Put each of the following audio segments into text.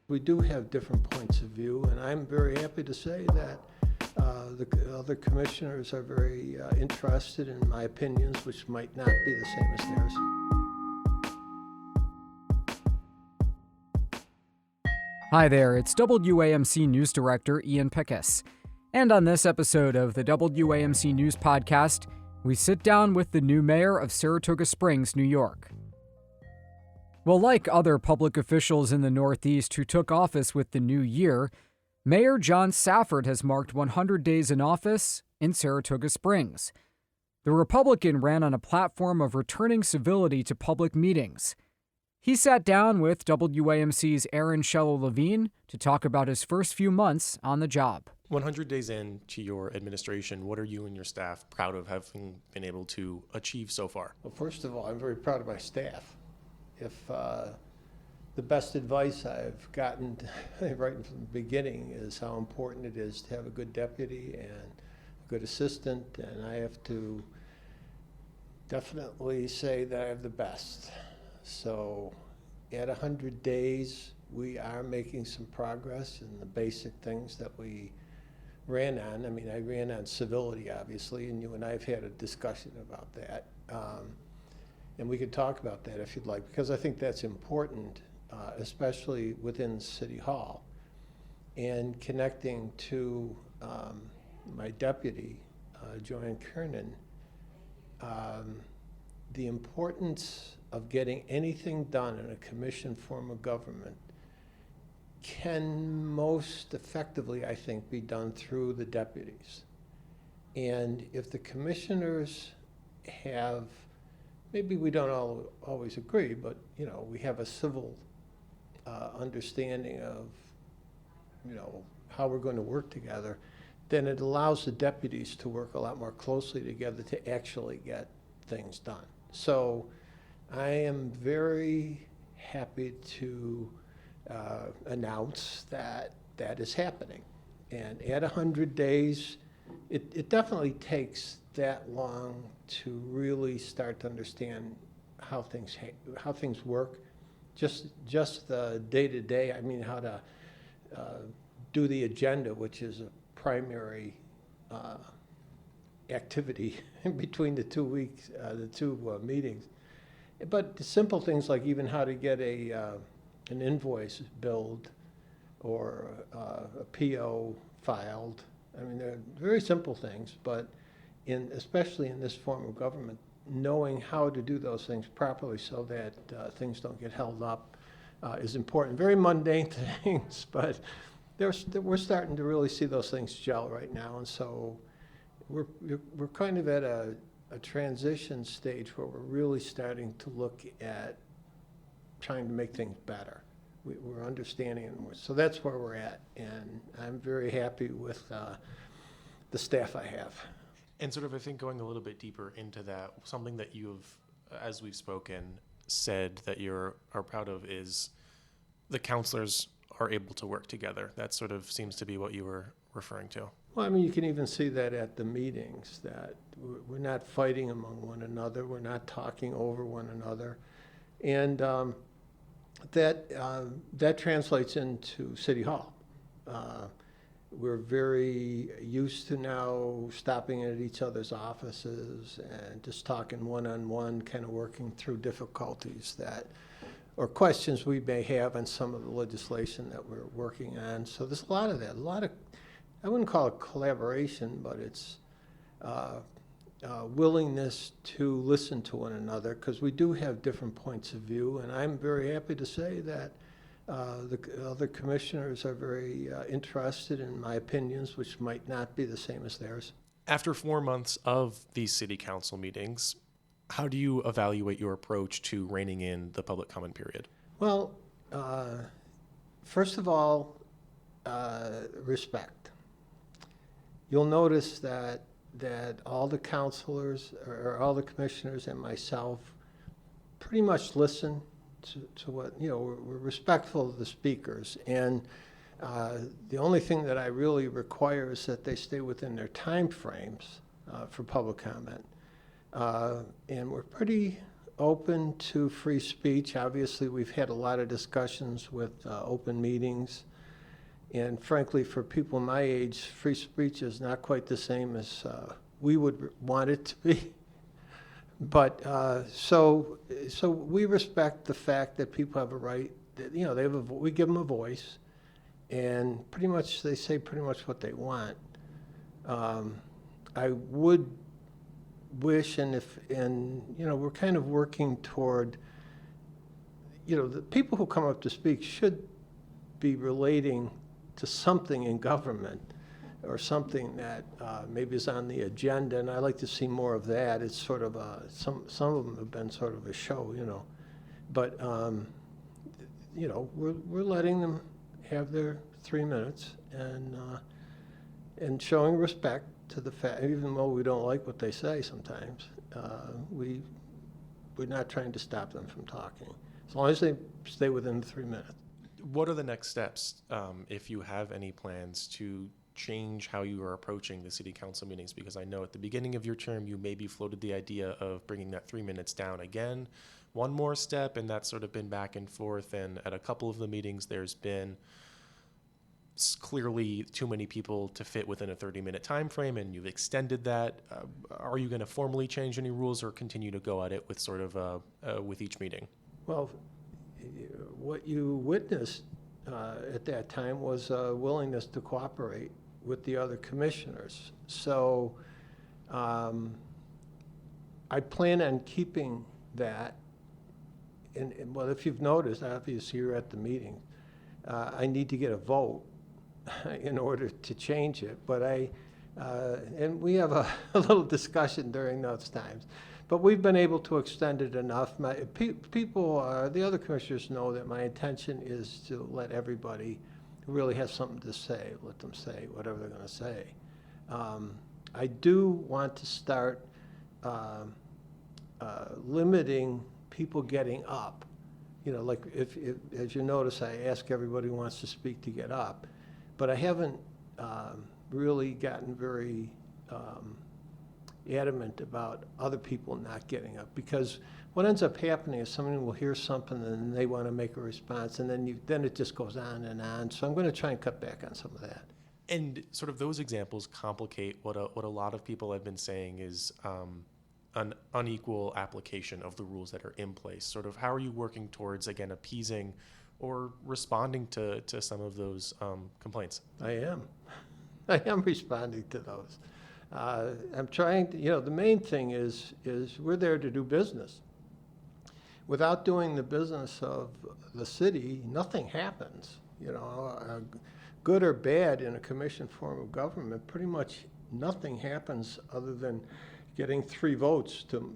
We do have different points of view, and I'm very happy to say that the other commissioners are very interested in my opinions, which might not be the same as theirs. Hi there, it's WAMC News Director Ian Pickus. And on this episode of the WAMC News Podcast, we sit down with the new mayor of Saratoga Springs, New York. Well, like other public officials in the Northeast who took office with the new year, Mayor John Safford has marked 100 days in office in Saratoga Springs. The Republican ran on a platform of returning civility to public meetings. He sat down with WAMC's Aaron Shello-Levine to talk about his first few months on the job. 100 days into your administration, what are you and your staff proud of having been able to achieve so far? Well, first of all, I'm very proud of my staff. If the best advice I've gotten right from the beginning is how important it is to have a good deputy and a good assistant, and I have to definitely say that I have the best. So at 100 days, we are making some progress in the basic things that we ran on. I mean, I ran on civility, obviously, and you and I have had a discussion about that. And we could talk about that if you'd like, because I think that's important, especially within City Hall. And connecting to my deputy, Joanne Kernan, the importance of getting anything done in a commission form of government can most effectively, I think, be done through the deputies. And if the commissioners have, maybe we don't always agree, but we have a civil understanding of how we're going to work together, then it allows the deputies to work a lot more closely together to actually get things done. So I am very happy to announce that that is happening. And at 100 days, it definitely takes that long to really start to understand how things work. Just the day-to-day, I mean, how to do the agenda, which is a primary activity in between the 2 weeks, the two meetings. But the simple things like even how to get an invoice billed or a PO filed. I mean, they're very simple things, but especially in this form of government, knowing how to do those things properly so that things don't get held up is important. Very mundane things, but we're starting to really see those things gel right now, and so we're kind of at a transition stage where we're really starting to look at trying to make things better. We're understanding it more. So that's where we're at, and I'm very happy with the staff I have. And sort of, I think, going a little bit deeper into that, something that you've, as we've spoken, said that you are proud of is the counselors are able to work together. That sort of seems to be what you were referring to. Well, I mean, you can even see that at the meetings, that we're not fighting among one another. We're not talking over one another. And that translates into City Hall. We're very used to now stopping at each other's offices and just talking one-on-one, kind of working through difficulties or questions we may have on some of the legislation that we're working on. So there's a lot of that, I wouldn't call it collaboration, but it's willingness to listen to one another, because we do have different points of view, and I'm very happy to say that the other commissioners are very interested in my opinions, which might not be the same as theirs. After 4 months of these city council meetings, how do you evaluate your approach to reining in the public comment period? Well, first of all, respect. You'll notice that all the counselors or all the commissioners and myself pretty much listen to what, we're respectful of the speakers. And the only thing that I really require is that they stay within their time frames for public comment. And we're pretty open to free speech. Obviously, we've had a lot of discussions with open meetings. And frankly, for people my age, free speech is not quite the same as we would want it to be. But so we respect the fact that people have a right, that, you know, we give them a voice, and pretty much they say pretty much what they want. I would wish, and you know, we're kind of working toward, you know, the people who come up to speak should be relating to something in government or something that maybe is on the agenda, and I like to see more of that. It's sort of some of them have been sort of a show, you know, but you know, we're letting them have their 3 minutes and showing respect to the fact, even though we don't like what they say sometimes, we're not trying to stop them from talking, as long as they stay within the 3 minutes. What are the next steps, if you have any plans to change how you are approaching the city council meetings? Because I know at the beginning of your term, you maybe floated the idea of bringing that 3 minutes down again, one more step, and that's sort of been back and forth. And at a couple of the meetings, there's been clearly too many people to fit within a 30-minute time frame, and you've extended that. Are you going to formally change any rules or continue to go at it with sort of with each meeting? Well, what you witnessed at that time was a willingness to cooperate with the other commissioners. So I plan on keeping that. And well, if you've noticed, obviously you're at the meeting, I need to get a vote in order to change it. But and we have a little discussion during those times. But we've been able to extend it enough. People, the other commissioners know that my intention is to let everybody who really has something to say, let them say whatever they're going to say. I do want to start limiting people getting up. You know, like if as you notice, I ask everybody who wants to speak to get up. But I haven't really gotten very adamant about other people not getting up, because what ends up happening is somebody will hear something and they want to make a response, and then it just goes on and on. So I'm going to try and cut back on some of that. And sort of those examples complicate what a lot of people have been saying is an unequal application of the rules that are in place. Sort of how are you working towards, again, appeasing or responding to some of those complaints? I am responding to those. I'm trying to, you know, the main thing is we're there to do business. Without doing the business of the city, nothing happens. You know, good or bad in a commission form of government, pretty much nothing happens other than getting 3 votes to,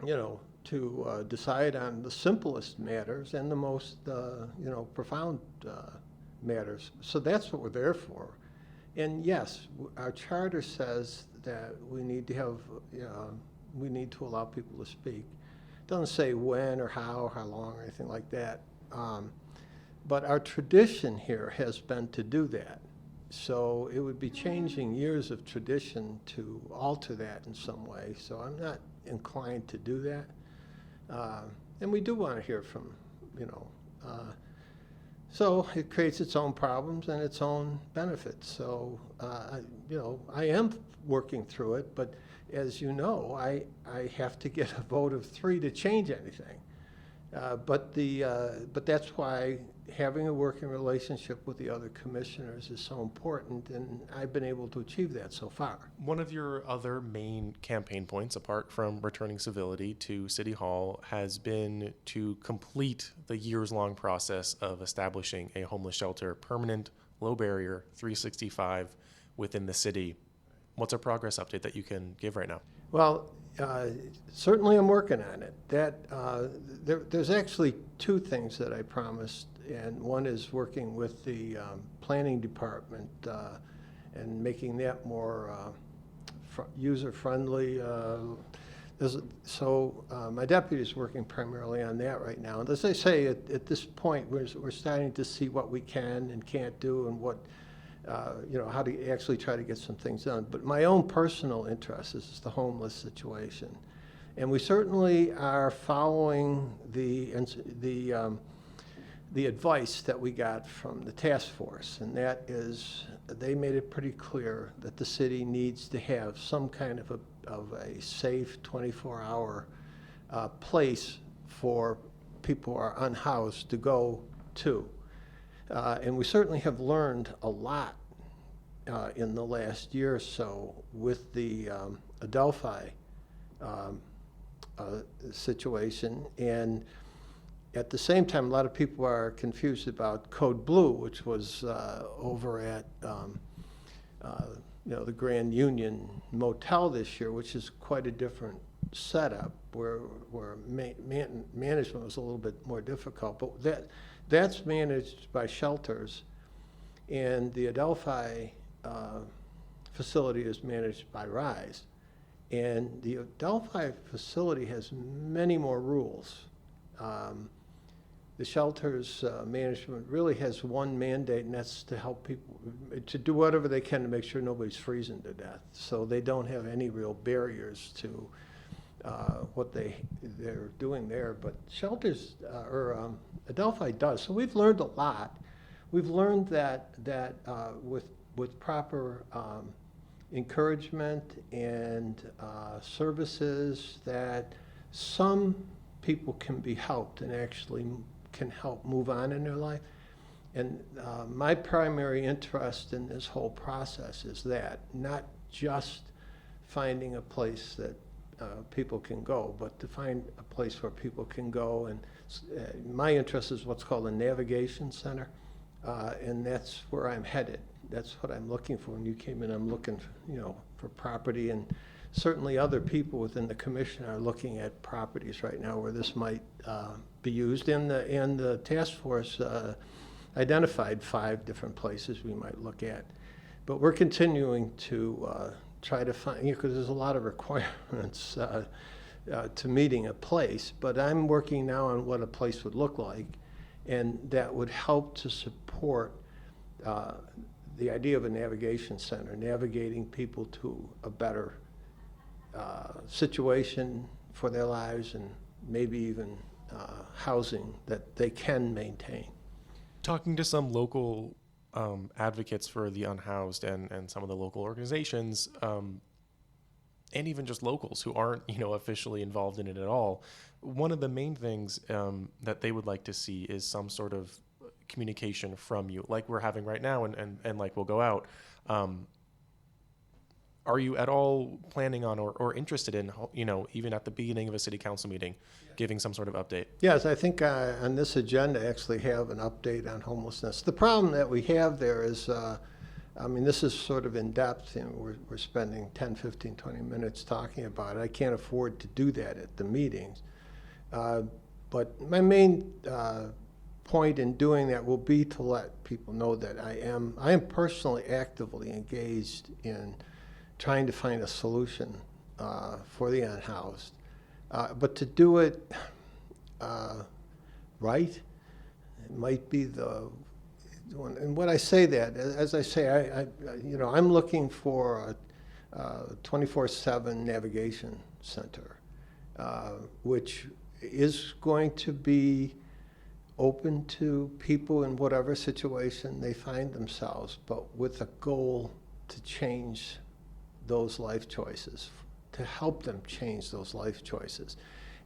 you know, to decide on the simplest matters and the most, you know, profound matters. So that's what we're there for. And yes, our charter says that we need to have, we need to allow people to speak. It doesn't say when or how long or anything like that. But our tradition here has been to do that. So it would be changing years of tradition to alter that in some way. So I'm not inclined to do that. And we do want to hear from, you know, so it creates its own problems and its own benefits. So, you know, I am working through it, but as you know, I have to get a vote of 3 to change anything. But that's why having a working relationship with the other commissioners is so important, and I've been able to achieve that so far. One of your other main campaign points, apart from returning civility to City Hall, has been to complete the years-long process of establishing a homeless shelter, permanent, low barrier, 365 within the city. What's a progress update that you can give right now? Well, certainly I'm working on it. There's actually 2 things that I promised, and one is working with the planning department and making that more user-friendly. So my deputy is working primarily on that right now. And as I say, at this point, we're starting to see what we can and can't do, and what, you know, how to actually try to get some things done. But my own personal interest is the homeless situation. And we certainly are following the advice that we got from the task force, and that is, they made it pretty clear that the city needs to have some kind of a safe 24-hour place for people who are unhoused to go to. And we certainly have learned a lot in the last year or so with the Adelphi situation. And at the same time, a lot of people are confused about Code Blue, which was over at the Grand Union Motel this year, which is quite a different setup where management was a little bit more difficult. But that's managed by shelters, and the Adelphi facility is managed by RISE. And the Adelphi facility has many more rules. The shelter's management really has one mandate, and that's to help people, to do whatever they can to make sure nobody's freezing to death. So they don't have any real barriers to what they're doing there. But shelters, Adelphi does. So we've learned a lot. We've learned that with proper encouragement and services, that some people can be helped and actually can help move on in their life. And my primary interest in this whole process is that, not just finding a place that people can go, but to find a place where people can go. And my interest is what's called a navigation center, and that's where I'm headed. That's what I'm looking for. When you came in, I'm looking for property, and certainly other people within the commission are looking at properties right now where this might be used. And the task force identified 5 different places we might look at. But we're continuing to try to find, because there's a lot of requirements to meeting a place. But I'm working now on what a place would look like, and that would help to support the idea of a navigation center, navigating people to a better situation for their lives, and maybe even housing that they can maintain. Talking to some local advocates for the unhoused and some of the local organizations, and even just locals who aren't officially involved in it at all, one of the main things that they would like to see is some sort of communication from you, like we're having right now, and like we'll go out. Are you at all planning on or interested in, even at the beginning of a city council meeting, giving some sort of update? Yes, I think on this agenda I actually have an update on homelessness. The problem that we have there is, this is sort of in depth, and we're spending 10, 15, 20 minutes talking about it. I can't afford to do that at the meetings. But my main point in doing that will be to let people know that I am personally actively engaged in trying to find a solution for the unhoused. But to do it right, it might be the one. And when I say that, as I say, I'm looking for a 24/7 navigation center, which is going to be open to people in whatever situation they find themselves, but with a goal to change those life choices, to help them change those life choices.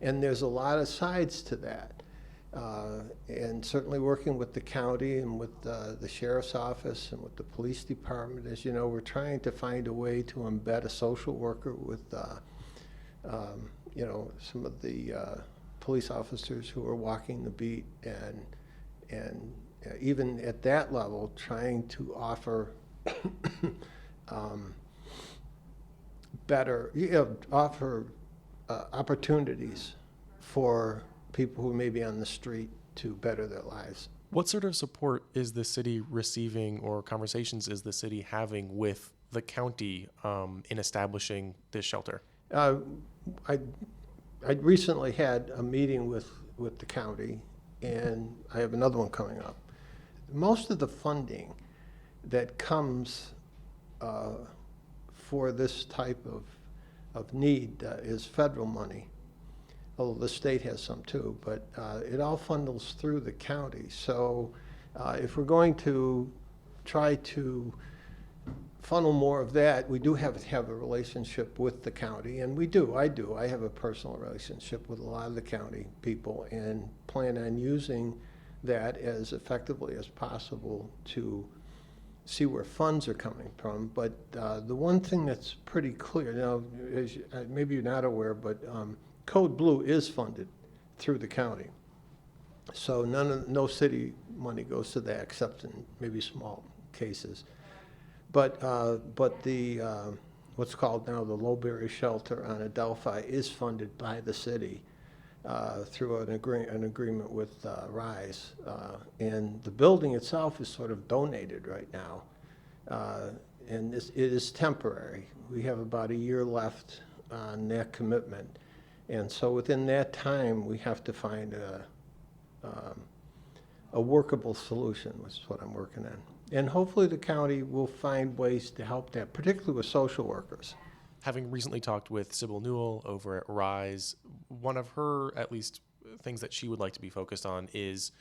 And there's a lot of sides to that. And certainly working with the county and with the sheriff's office and with the police department, as you know, we're trying to find a way to embed a social worker with, some of the police officers who are walking the beat, and even at that level, trying to offer opportunities for people who may be on the street to better their lives. What sort of support is the city receiving, or conversations is the city having with the county in establishing this shelter? I recently had a meeting with the county, and I have another one coming up. Most of the funding that comes for this type of need is federal money. although the state has some too, but it all funnels through the county. So if we're going to try to funnel more of that, we do have to have a relationship with the county, and we do. I have a personal relationship with a lot of the county people and plan on using that as effectively as possible to see where funds are coming from. But the one thing that's pretty clear, now, maybe you're not aware, but Code Blue is funded through the county. So no city money goes to that except in maybe small cases. But the what's called now the Lowberry Shelter on Adelphi is funded by the city through an agreement with RISE. And the building itself is sort of donated right now. And it is temporary. We have about a year left on that commitment. And so within that time, we have to find a workable solution, which is what I'm working on. And hopefully the county will find ways to help that, particularly with social workers. Having recently talked with Sybil Newell over at RISE, one of her, at least, things that she would like to be focused on is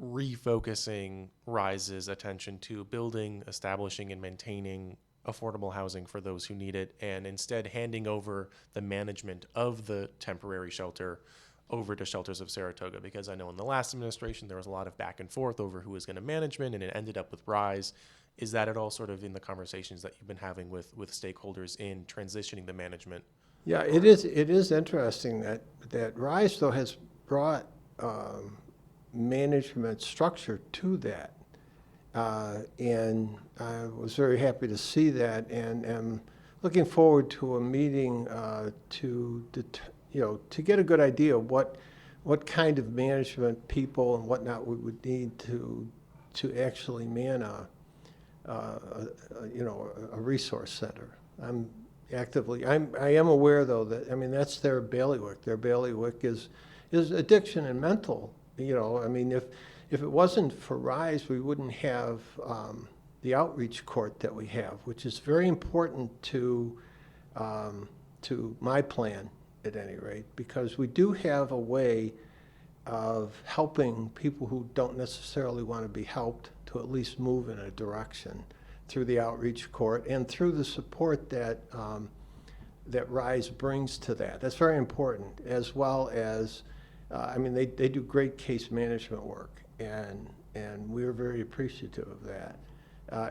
refocusing RISE's attention to building, establishing, and maintaining affordable housing for those who need it, and instead handing over the management of the temporary shelter over to Shelters of Saratoga, because I know in the last administration there was a lot of back and forth over who was going to management, and it ended up with RISE. Is that at all sort of in the conversations that you've been having with stakeholders in transitioning the management? Yeah, it is interesting that RISE, though, has brought management structure to that. And I was very happy to see that, and am looking forward to a meeting to get a good idea of what kind of management people and whatnot we would need to actually man a resource center. I am aware, though, that, I mean, that's their bailiwick. Their bailiwick is addiction and mental. I mean, if it wasn't for RISE, we wouldn't have the outreach court that we have, which is very important to my plan, at any rate, because we do have a way of helping people who don't necessarily want to be helped to at least move in a direction through the outreach court and through the support that RISE brings to that. That's very important, as well as, they do great case management work, and we're very appreciative of that.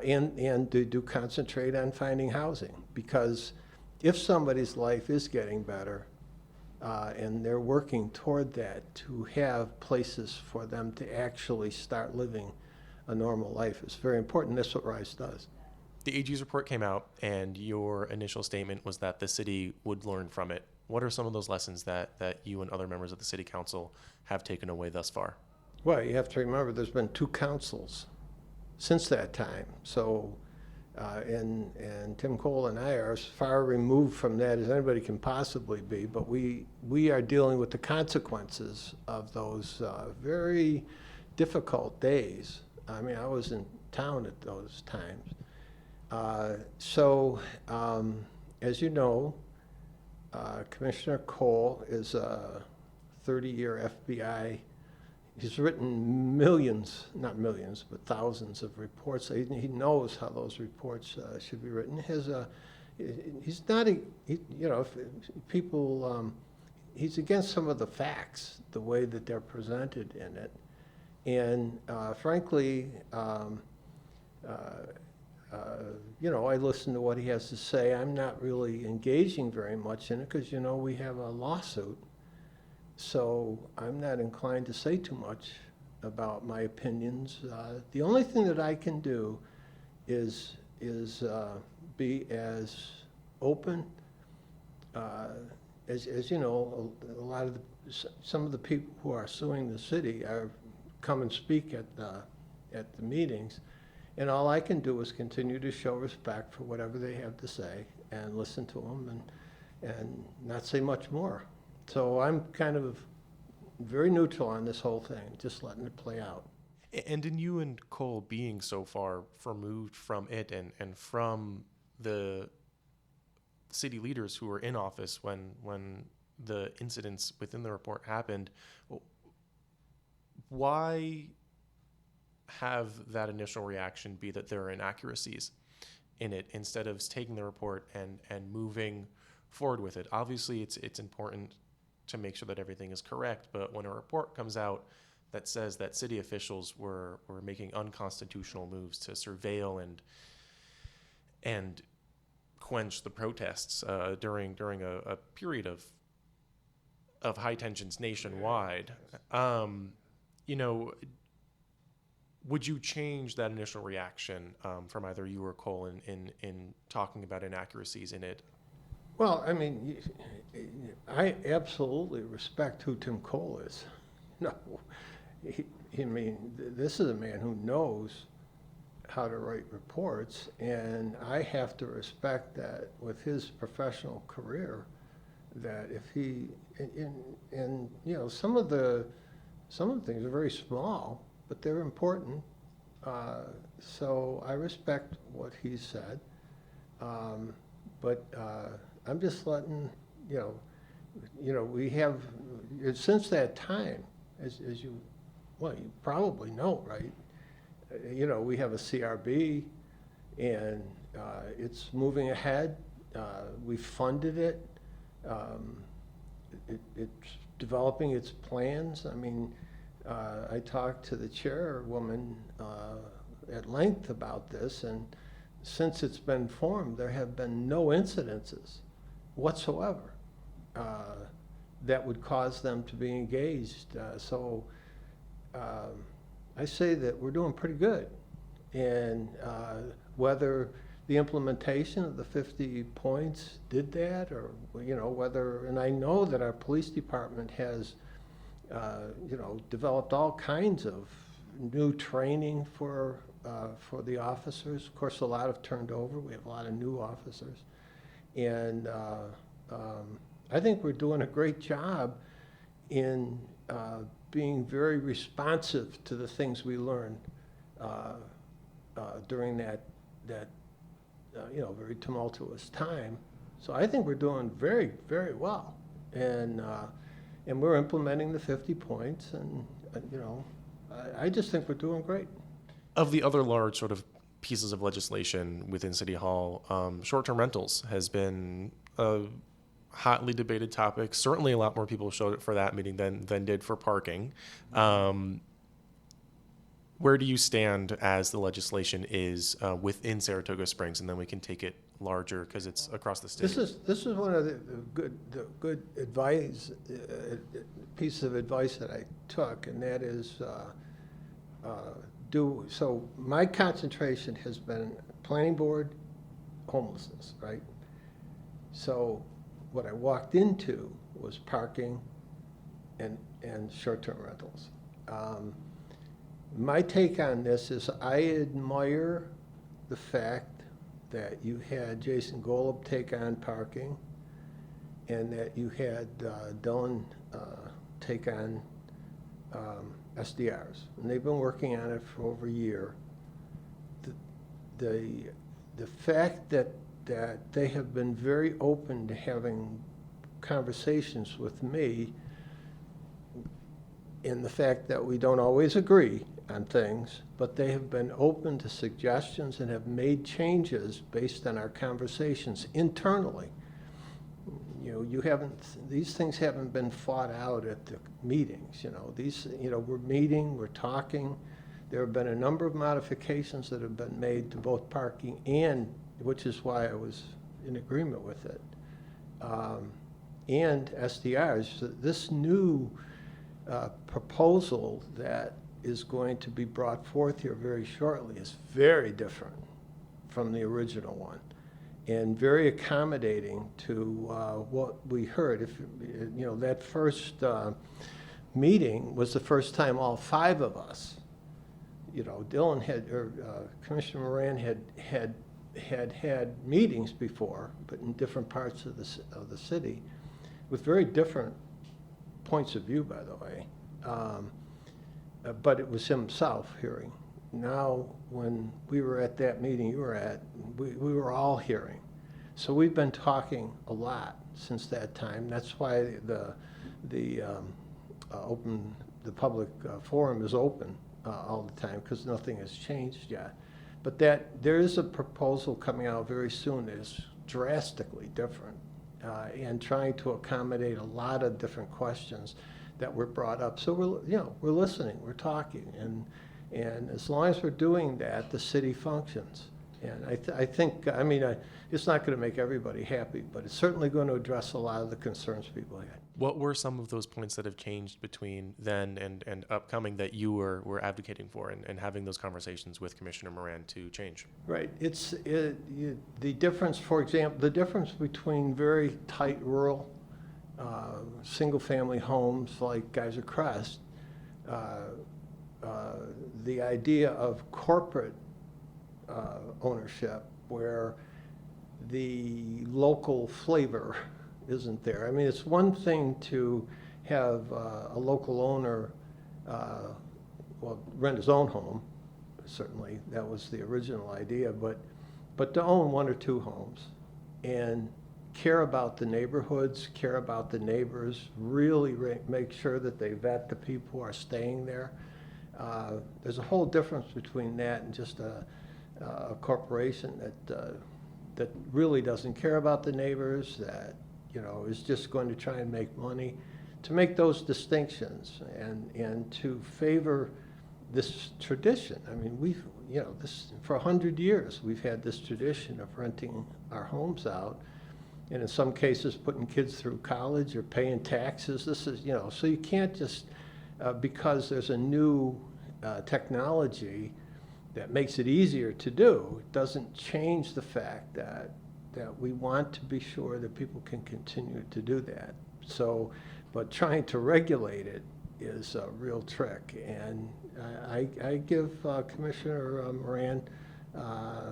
And they do concentrate on finding housing, because if somebody's life is getting better, and they're working toward that, to have places for them to actually start living a normal life is very important. That's what RISE does. The AG's report came out, and your initial statement was that the city would learn from it. What are some of those lessons that you and other members of the city council have taken away thus far? Well, you have to remember there's been 2 councils since that time. So, and Tim Cole and I are as far removed from that as anybody can possibly be, but we are dealing with the consequences of those very difficult days. I mean, I was in town at those times. As you know, Commissioner Cole is a 30-year FBI. He's written millions, not millions, but thousands of reports. He knows how those reports should be written. He's not, he's against some of the facts, the way that they're presented in it. And frankly, I listen to what he has to say. I'm not really engaging very much in it because, we have a lawsuit. So I'm not inclined to say too much about my opinions. The only thing that I can do is be as open. As you know, some of the people who are suing the city come and speak at the meetings, and all I can do is continue to show respect for whatever they have to say and listen to them and not say much more. So I'm kind of very neutral on this whole thing, just letting it play out. And in you and Cole being so far removed from it and from the city leaders who were in office when the incidents within the report happened, why have that initial reaction be that there are inaccuracies in it instead of taking the report and moving forward with it? Obviously, it's important to make sure that everything is correct, but when a report comes out that says that city officials were making unconstitutional moves to surveil and quench the protests during a period of high tensions nationwide, would you change that initial reaction from either you or Cole in talking about inaccuracies in it? Well, I mean, I absolutely respect who Tim Cole is. No, this is a man who knows how to write reports, and I have to respect that with his professional career, that if he, and some of the things are very small, but they're important. So I respect what he said, but I'm just letting, we have, since that time, as you probably know, right? We have a CRB, and it's moving ahead. We funded it. It's developing its plans. I mean, I talked to the chairwoman at length about this, and since it's been formed, there have been no incidences whatsoever that would cause them to be engaged. So I say that we're doing pretty good. And whether the implementation of the 50 points did that, or whether, and I know that our police department has developed all kinds of new training for the officers. Of course, a lot have turned over. We have a lot of new officers, and I think we're doing a great job in being very responsive to the things we learned during that very tumultuous time. So I think we're doing very, very well, and we're implementing the 50 points, and I just think we're doing great. Of the other large sort of pieces of legislation within City Hall, short-term rentals has been a hotly debated topic. Certainly a lot more people showed up for that meeting than did for parking. Where do you stand as the legislation is within Saratoga Springs, and then we can take it larger because it's across the state? This is one of the good advice, pieces of advice that I took, and that is so my concentration has been planning board, homelessness, right? So what I walked into was parking and short-term rentals. My take on this is I admire the fact that you had Jason Golub take on parking, and that you had Dylan take on SDRs, and they've been working on it for over a year. The fact that they have been very open to having conversations with me, in the fact that we don't always agree on things, but they have been open to suggestions and have made changes based on our conversations internally. These things haven't been fought out at the meetings. We're meeting, we're talking. There have been a number of modifications that have been made to both parking and, which is why I was in agreement with it, and SDRs. This new proposal that is going to be brought forth here very shortly is very different from the original one, and very accommodating to what we heard. If that first meeting was the first time all five of us, Dylan Commissioner Moran had meetings before, but in different parts of the city, with very different points of view, by the way. But it was himself hearing. Now, when we were at that meeting you were at, we were all hearing. So we've been talking a lot since that time. That's why the public forum is open all the time, because nothing has changed yet. But there is a proposal coming out very soon that is drastically different and trying to accommodate a lot of different questions that were brought up. So we're listening, we're talking, and as long as we're doing that, the city functions. And I think, it's not going to make everybody happy, but it's certainly going to address a lot of the concerns people had. What were some of those points that have changed between then and upcoming that you were advocating for and having those conversations with Commissioner Moran to change? Right. The difference, for example, the difference between very tight rural single-family homes like Geyser Crest, the idea of corporate ownership where the local flavor isn't there. I mean, it's one thing to have a local owner rent his own home. Certainly, that was the original idea, but to own one or two homes and care about the neighborhoods, care about the neighbors, really make sure that they vet the people who are staying there. There's a whole difference between that and just a corporation that really doesn't care about the neighbors, that is just going to try and make money. To make those distinctions and to favor this tradition. I mean, this for 100 years we've had this tradition of renting our homes out, and in some cases putting kids through college or paying taxes. This is so you can't just because there's a new technology that makes it easier to do, it doesn't change the fact that we want to be sure that people can continue to do that. So, but trying to regulate it is a real trick, and I give Commissioner Moran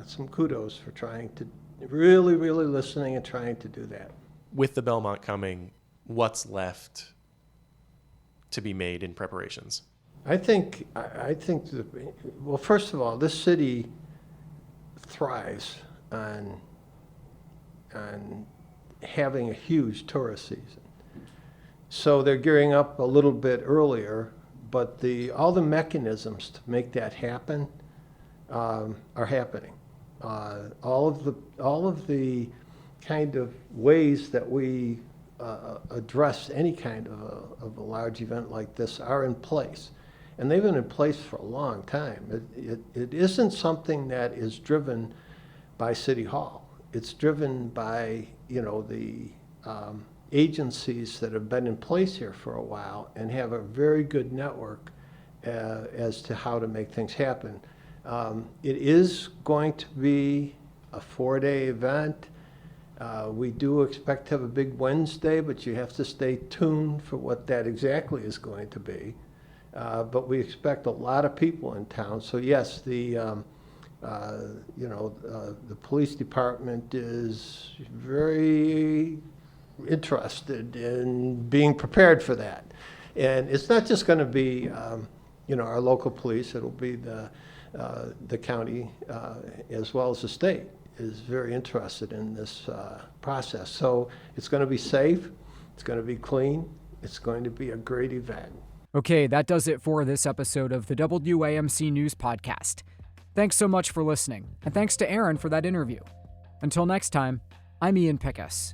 some kudos for trying to really listening and trying to do that. With the Belmont coming, what's left to be made in preparations? I think well, first of all, this city thrives on having a huge tourist season. So they're gearing up a little bit earlier, but all the mechanisms to make that happen are happening. All of the kind of ways that we address any kind of a large event like this are in place. And they've been in place for a long time. It isn't something that is driven by City Hall. It's driven by, the agencies that have been in place here for a while and have a very good network as to how to make things happen. It is going to be a 4-day event. We do expect to have a big Wednesday, but you have to stay tuned for what that exactly is going to be. But we expect a lot of people in town. So yes, the police department is very interested in being prepared for that. And it's not just going to be, our local police. It'll be the county as well as the state is very interested in this process. So it's going to be safe. It's going to be clean. It's going to be a great event. Okay, that does it for this episode of the WAMC News Podcast. Thanks so much for listening, and thanks to Aaron for that interview. Until next time, I'm Ian Pickus.